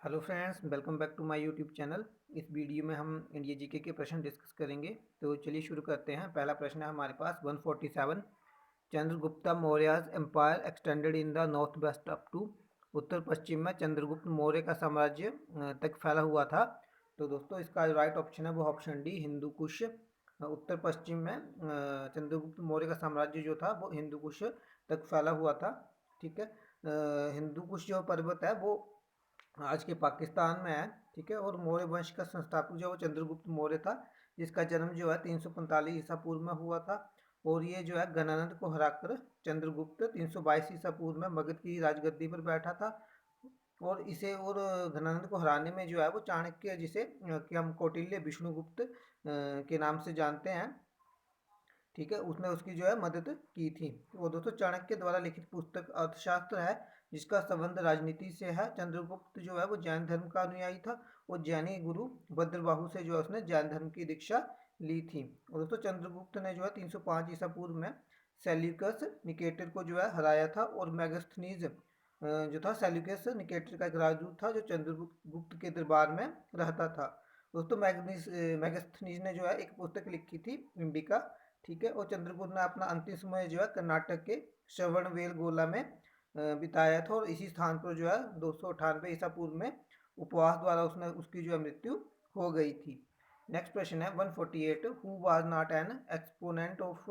Hello friends, welcome back to my YouTube channel. इस video में हम इंडिया जीके के प्रश्न डिस्कस करेंगे। तो चलिए शुरू करते हैं। पहला प्रश्न है हमारे पास 147। Chandragupta Maurya's empire extended in the north west up to. उत्तर पश्चिम में चंद्रगुप्त मौर्य का साम्राज्य तक फैला हुआ था। तो दोस्तों इसका जो राइट ऑप्शन है वो ऑप्शन डी हिंदू कुश। उत्तर पश्चिम में चंद्रगुप्त मौर्य का साम्राज्य जो था वो हिंदू कुश तक फैला हुआ था। ठीक है। हिंदू कुश जो पर्वत है वो आज के पाकिस्तान में है। ठीक है। और मौर्य वंश का संस्थापक जो है वो चंद्रगुप्त मौर्य था, जिसका जन्म जो है 345 ईसा पूर्व में हुआ था। और ये जो है गणानंद को हराकर चंद्रगुप्त 322 ईसा पूर्व में मगध की राजगद्दी पर बैठा था। और इसे और गणानंद को हराने में जो है वो चाणक्य, जिसे कि हम कौटिल्य विष्णुगुप्त के नाम से जानते हैं। ठीक है। उसने उसकी जो है मदद की थी। वो दोस्तों चाणक्य द्वारा लिखित पुस्तक अर्थशास्त्र है, जिसका संबंध राजनीति से है। चंद्रगुप्त जो है वो जैन धर्म का अनुयायी था और जैनी गुरु भद्रबाहु से जो है उसने जैन धर्म की दीक्षा ली थी। और दोस्तों चंद्रगुप्त ने जो है 305 ईसा पूर्व में सेल्यूकस निकेटर को जो है हराया था। और मैगस्थनीज जो था सेल्यूकस निकेटर का एक राजदूत था जो चंद्रगुप्त के दरबार में रहता था। दोस्तों मैगस्थनीज ने जो है एक पुस्तक लिखी थी इंडिका। ठीक है। और चंद्रगुप्त ने अपना अंतिम समय जो है कर्नाटक के श्रवणबेल गोला में बिताया था। और इसी स्थान पर जो है 298 ईसा पूर्व में उपवास द्वारा उसने उसकी जो है मृत्यु हो गई थी। नेक्स्ट क्वेश्चन है 148। Who was not an exponent of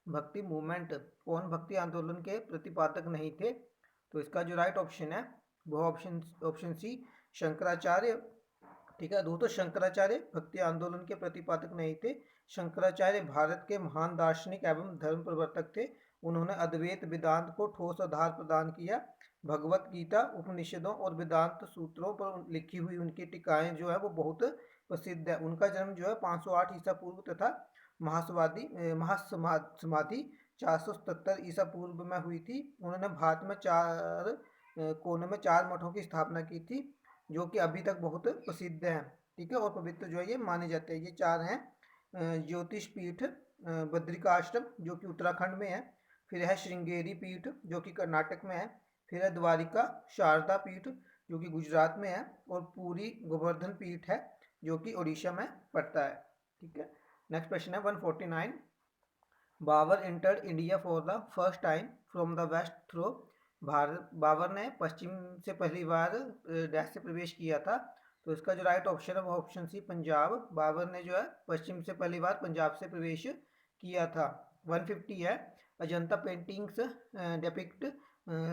भक्ति मूवमेंट। कौन भक्ति आंदोलन के प्रतिपादक नहीं थे। तो इसका जो राइट ऑप्शन है वो ऑप्शन ऑप्शन सी शंकराचार्य। ठीक है। दोस्तों शंकराचार्य भक्ति आंदोलन के प्रतिपादक नहीं थे। शंकराचार्य भारत के महान दार्शनिक एवं धर्म प्रवर्तक थे। उन्होंने अद्वैत वेदांत को ठोस आधार प्रदान किया। भगवत गीता, उपनिषदों और वेदांत सूत्रों पर लिखी हुई उनकी टीकाएं जो है वो बहुत प्रसिद्ध है। उनका जन्म जो है 508 ईसा पूर्व तथा महासमाधि 477 ईसा पूर्व में हुई थी। उन्होंने भारत में चार कोने में 4 मठों की स्थापना की थी, जो कि अभी तक बहुत प्रसिद्ध हैं। ठीक है। और पवित्र जो है ये माने जाते हैं। ये 4 हैं ज्योतिष पीठ बद्रिकाश्रम जो कि उत्तराखंड में है। फिर है श्रृंगेरी पीठ जो कि कर्नाटक में है। फिर है द्वारिका शारदा पीठ जो कि गुजरात में है। और पूरी गोवर्धन पीठ है जो कि उड़ीसा में पड़ता है। ठीक है। नेक्स्ट क्वेश्चन है 149। Babur entered India for the first time from the west through. Bharat Babur ने पश्चिम से पहली बार डैश से प्रवेश किया था। तो इसका जो राइट ऑप्शन है वो ऑप्शन सी पंजाब। बाबर ने जो है पश्चिम से पहली बार पंजाब से प्रवेश किया था। 150 है। Ajanta paintings depict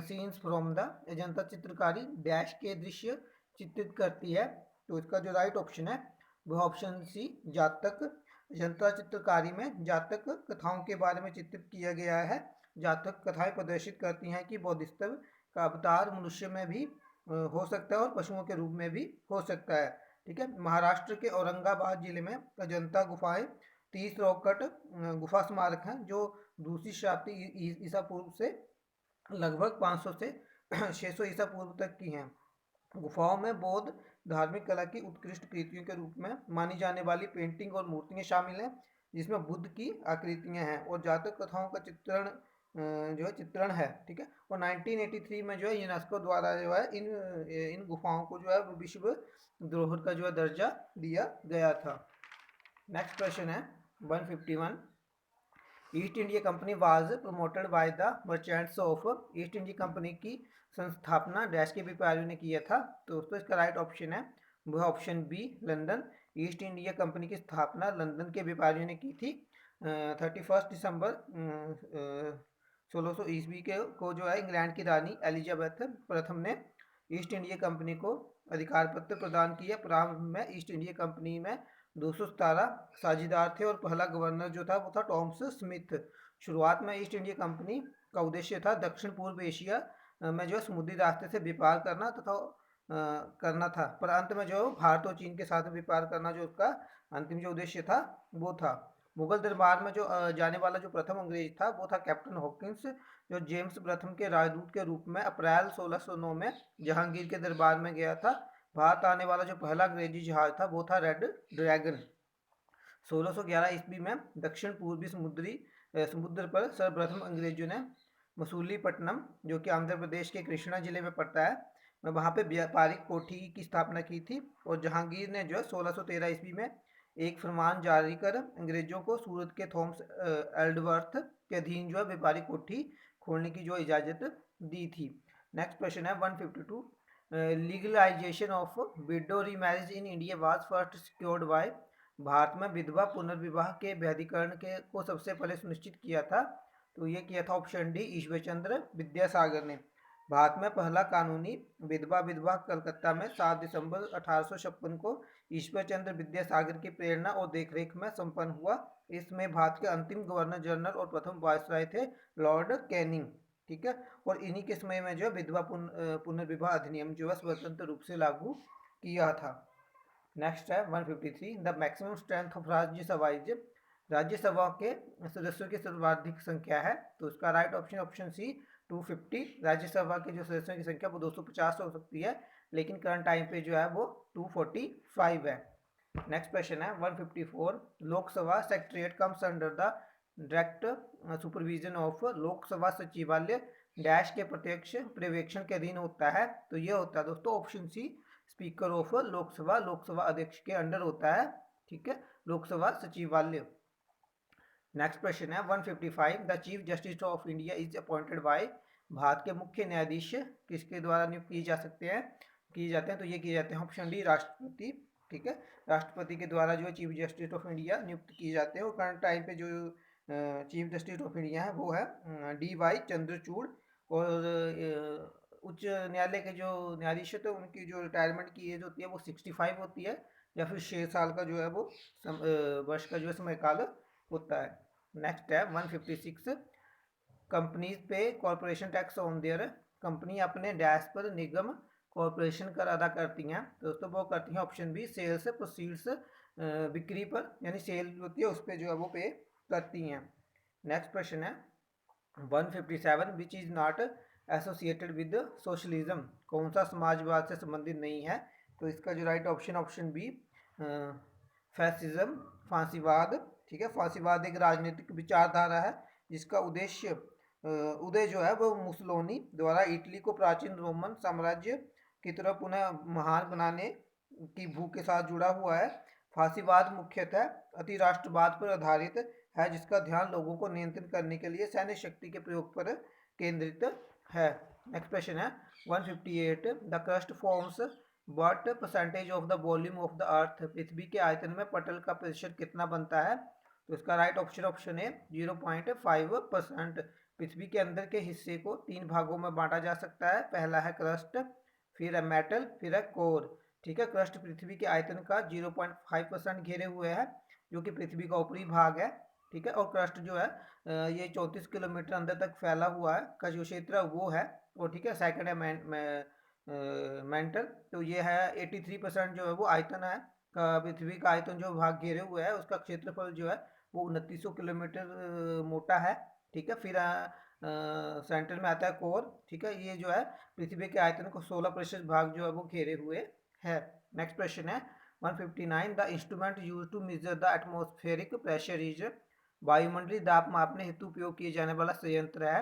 scenes from the. Ajanta चित्रकारी डैश के दृश्य चित्रित करती है। तो इसका जो राइट ऑप्शन है वो ऑप्शन सी जातक। अजंता चित्रकारी में जातक कथाओं के बारे में चित्रित किया गया है। जातक कथाएं प्रदर्शित करती हैं कि बोधिसत्व का अवतार मनुष्य में भी हो सकता है और पशुओं के रूप में भी हो सकता है। ठीक है। महाराष्ट्र के औरंगाबाद जिले में अजंता गुफाएं 30 रॉकट गुफा स्मारक हैं जो दूसरी शताब्दी ईसा पूर्व से लगभग 500 से 600 ईसा पूर्व तक की हैं। गुफाओं में बौद्ध धार्मिक कला की उत्कृष्ट कृतियों के रूप में मानी जाने वाली पेंटिंग और मूर्तियां शामिल हैं, जिसमें बुद्ध की आकृतियां हैं और जातक कथाओं का चित्रण जो है चित्रण है। ठीक है। और 1983 में जो है यूनेस्को द्वारा जो है इन गुफाओं को जो है विश्व धरोहर का जो है दर्जा दिया गया था। नेक्स्ट क्वेश्चन है 151। East India company was promoted by the merchants of. East India company की संस्थापना डैश के व्यापारियों ने किया था। तो दोस्तों इसका राइट ऑप्शन है वह option B London. East India company की स्थापना लंदन के व्यापारियों ने की थी। 31 दिसंबर 1600 ईस्वी के को जो है इंग्लैंड की रानी एलिजाबेथ प्रथम ने ईस्ट इंडिया कंपनी को अधिकार पत्र प्रदान किया। प्रारंभ में ईस्ट इंडिया कंपनी में 217 साझेदार थे और पहला गवर्नर जो था वो था टॉमस स्मिथ। शुरुआत में ईस्ट इंडिया कंपनी का उद्देश्य था दक्षिण पूर्व एशिया में जो समुद्री रास्ते से व्यापार करना तथा करना था। पर अंत में जो भारत और चीन के साथ व्यापार करना जो उसका अंतिम जो उद्देश्य था वो था। मुगल दरबार में जो जाने वाला जो प्रथम अंग्रेज था वो था कैप्टन हॉकिंस, जो जेम्स प्रथम के राजदूत के रूप में अप्रैल 1609 में जहांगीर के दरबार में गया था। भारत आने वाला जो पहला अंग्रेजी जहाज था वो था रेड ड्रैगन। 1611 ईस्वी में दक्षिण पूर्वी समुद्र पर सर्वप्रथम अंग्रेजों ने मसूलीपट्टनम जो कि आंध्र प्रदेश के कृष्णा जिले में पड़ता है वहाँ पे व्यापारिक कोठी की स्थापना की थी। और जहांगीर ने जो है 1613 ईस्वी में एक फरमान जारी कर अंग्रेजों को सूरत के थॉमस एल्डवर्थ के अधीन जो है व्यापारिक कोठी खोलने की जो इजाज़त दी थी। नेक्स्ट क्वेश्चन है 152। Legalisation of window remarriage in India was first secured by. Bharat में विधवा पुनर्विवाह के वैधीकरण के को सबसे पहले सुनिश्चित किया था, तो ये किया था ऑप्शन डी ईश्वर चंद्र विद्यासागर ने। भारत में पहला कानूनी विधवा विधवा कलकत्ता में 7 दिसंबर 1856 को ईश्वर चंद्र विद्यासागर की प्रेरणा और देखरेख में संपन्न हुआ। इसमें भारत के अंतिम गवर्नर जनरल और प्रथम वायसराय थे लॉर्ड कैनिंग। ठीक है, और इन्हीं के समय में जो है विधवा पुनर्विवाह अधिनियम जो है स्वतंत्र रूप से लागू किया था। नेक्स्ट है 153। The maximum strength of Rajya Sabha is. Rajya Sabha के सदस्यों की सर्वाधिक संख्या है, तो इसका right option option C 250। Rajya Sabha के जो सदस्यों की संख्या वो 250 हो सकती है, लेकिन करंट टाइम पे जो है वो 245 है। नेक्स्ट क्वेश्चन है 154। Lok Sabha secretariat comes under the direct supervision of. Lok Sabha सचिवालय डैश के प्रत्यक्ष पर्यवेक्षण के अधीन होता है, तो ये होता है दोस्तों option C speaker of Lok Sabha. Lok Sabha अध्यक्ष के अंडर होता है, ठीक है, लोकसभा सचिवालय। नेक्स्ट क्वेश्चन है 155। The chief justice of India is appointed by. Bharat के मुख्य न्यायाधीश किसके द्वारा नियुक्त किए जा सकते हैं, किए जाते हैं, तो ये किए जाते हैं ऑप्शन डी राष्ट्रपति। ठीक है, राष्ट्रपति के द्वारा जो है चीफ जस्टिस ऑफ इंडिया नियुक्त किए जाते हैं। और करंट टाइम पे जो चीफ जस्टिस ऑफ इंडिया है वो है डी वाई चंद्रचूड़। और उच्च न्यायालय के जो न्यायाधीश होते हैं उनकी जो रिटायरमेंट की एज होती है वो 65 होती है, या फिर 6 साल का जो है वो वर्ष का जो है समय काल होता है। नेक्स्ट है 156। कंपनीज पे corporation tax on their. Company अपने डैश पर निगम कॉरपोरेशन कर अदा करती हैं, दोस्तों वो करती हैं ऑप्शन बी सेल्स प्रोसीड्स। बिक्री पर यानी सेल होती है उस पर जो है वो पे करती हैं। नेक्स्ट क्वेश्चन है 157। Which is not associated with socialism. कौन सा समाजवाद से संबंधित नहीं है, तो इसका जो right option option B fascism, फांसीवाद। ठीक है, फांसीवाद एक राजनीतिक विचारधारा है जिसका उद्देश्य उदय जो है वो मुसोलिनी द्वारा इटली को प्राचीन रोमन साम्राज्य की तरह पुनः महान बनाने की भूख के साथ जुड़ा हुआ है। फांसीवाद मुख्यतः अतिराष्ट्रवाद पर आधारित है जिसका ध्यान लोगों को नियंत्रित करने के लिए सैन्य शक्ति के प्रयोग पर केंद्रित है। नेक्स्ट क्वेश्चन है 158। The crust forms what percentage of the volume of the earth. पृथ्वी के आयतन में पटल का प्रतिशत कितना बनता है, तो इसका राइट ऑप्शन ऑप्शन है 0.5%। पृथ्वी के अंदर के हिस्से को 3 भागों में बांटा जा सकता है। पहला है क्रस्ट, फिर है मेटल, फिर है कोर। ठीक है, क्रस्ट पृथ्वी के आयतन का 0.5% घेरे हुए है, जो कि पृथ्वी का ऊपरी भाग है। ठीक है, और क्रस्ट जो है ये 34 किलोमीटर अंदर तक फैला हुआ है का जो क्षेत्र है वो है। और ठीक है, सेकंड है मेंटल, तो ये है 83% जो है वो आयतन है पृथ्वी का आयतन जो भाग घेरे हुए है उसका क्षेत्रफल जो है वो 2900 किलोमीटर मोटा है। ठीक है, फिर सेंटर में आता है कोर। ठीक है, ये जो है पृथ्वी के आयतन को 16% भाग जो है वो घेरे हुए है। नेक्स्ट क्वेश्चन है 159। The instrument use to measure the atmospheric pressure is. वायुमंडलीय दाब मापने हेतु उपयोग किए जाने वाला संयंत्र है,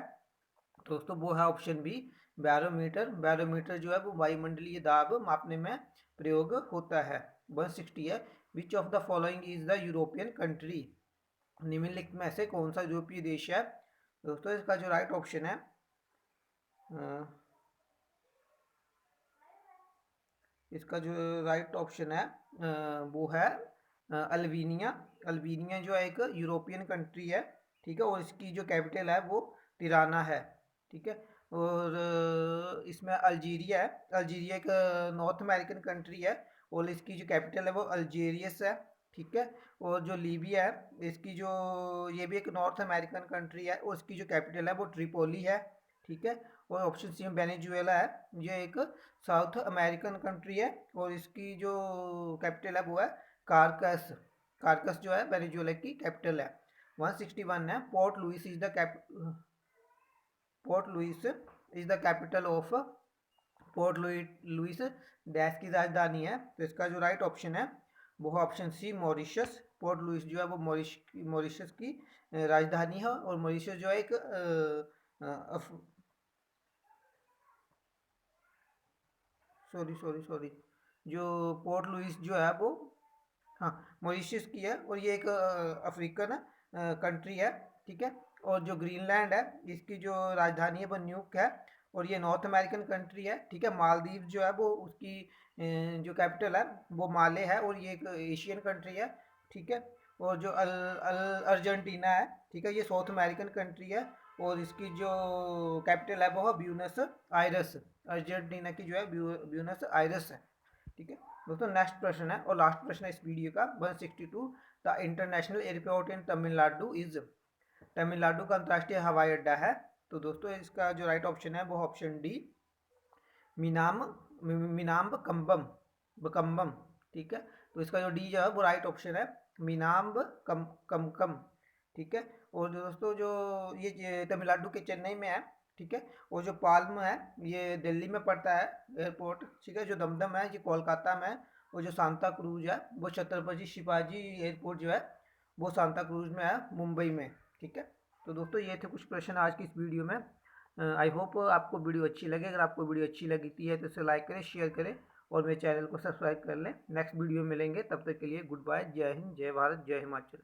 दोस्तों वो है ऑप्शन बी बैरोमीटर। बैरोमीटर जो है वो वायुमंडलीय दाब मापने में प्रयोग होता है। 160 है। Which of the following is the European country. निम्नलिखित में से कौन सा यूरोपीय देश है, दोस्तों इसका जो राइट ऑप्शन है इसका जो राइट ऑप्शन है वो है अल्बेनिया। अल्बेनिया जो है एक यूरोपियन कंट्री है। ठीक है, और इसकी जो कैपिटल है वो तिराना है। ठीक है, और इसमें अल्जीरिया है। अल्जीरिया एक नॉर्थ अमेरिकन कंट्री है और इसकी जो कैपिटल है वो अल्जीरियस है। ठीक है, और जो लीबिया है इसकी जो ये भी एक नॉर्थ अमेरिकन कंट्री है और इसकी जो कैपिटल है वो ट्रिपोली है। ठीक है, और ऑप्शन सी में वेनेजुएला है, ये एक साउथ अमेरिकन कंट्री है और इसकी जो कैपिटल है वो है कारकस। कारकस जो है वेनेजुएला की कैपिटल है। 161 है। Port Louis is the Port Louis is the capital of. Port Louis dash की राजधानी है, तो इसका जो राइट ऑप्शन है वो है option C Mauritius. Port Louis जो है वो मॉरिशस की राजधानी है और मॉरिशस जो है एक सॉरी, जो पोर्ट लुइस जो है वो, हाँ, मॉरिशस की है, और ये एक अफ्रीकन कंट्री है, ठीक है। और जो ग्रीनलैंड है, इसकी जो राजधानी है वो न्यूक है, और ये नॉर्थ अमेरिकन कंट्री है, ठीक है। मालदीव जो है वो उसकी जो कैपिटल है वो माले है, और ये एक एशियन कंट्री है, ठीक है। और जो अल अल अर्जेंटीना है, ठीक है, ये साउथ अमेरिकन कंट्री है, और इसकी जो कैपिटल है वो है ब्यूनस आयरस। अर्जेंटीना की जो है ब्यूनस आयरस है, ठीक है। दोस्तों नेक्स्ट प्रश्न है और लास्ट प्रश्न है इस वीडियो का, 162। The international airport in Tamil Nadu is, Tamil Nadu का अंतर्राष्ट्रीय हवाई अड्डा है। तो दोस्तों इसका जो राइट ऑप्शन है वो ऑप्शन डी, मीनाम मीनाम्ब कम्बम बकम्बम, ठीक है। तो इसका जो डी जो है वो राइट ऑप्शन है, मीनाम्ब कम, ठीक है। और दोस्तों जो ये तमिलनाडु के चेन्नई में है, ठीक है। और जो पाल्म है ये दिल्ली में पड़ता है एयरपोर्ट, ठीक है। जो दमदम है ये कोलकाता में है, और जो सांता क्रूज है वो छत्रपति शिवाजी एयरपोर्ट जो है वो सांता क्रूज में है, मुंबई में, ठीक है। तो दोस्तों ये थे कुछ प्रश्न आज की इस वीडियो में। आई होप आपको वीडियो अच्छी लगे। अगर आपको वीडियो अच्छी लगती है तो इसे लाइक करें, शेयर करें, और मेरे चैनल को सब्सक्राइब कर लें। नेक्स्ट वीडियो में मिलेंगे, तब तक के लिए गुड बाय, जय हिंद, जय भारत, जय हिमाचल।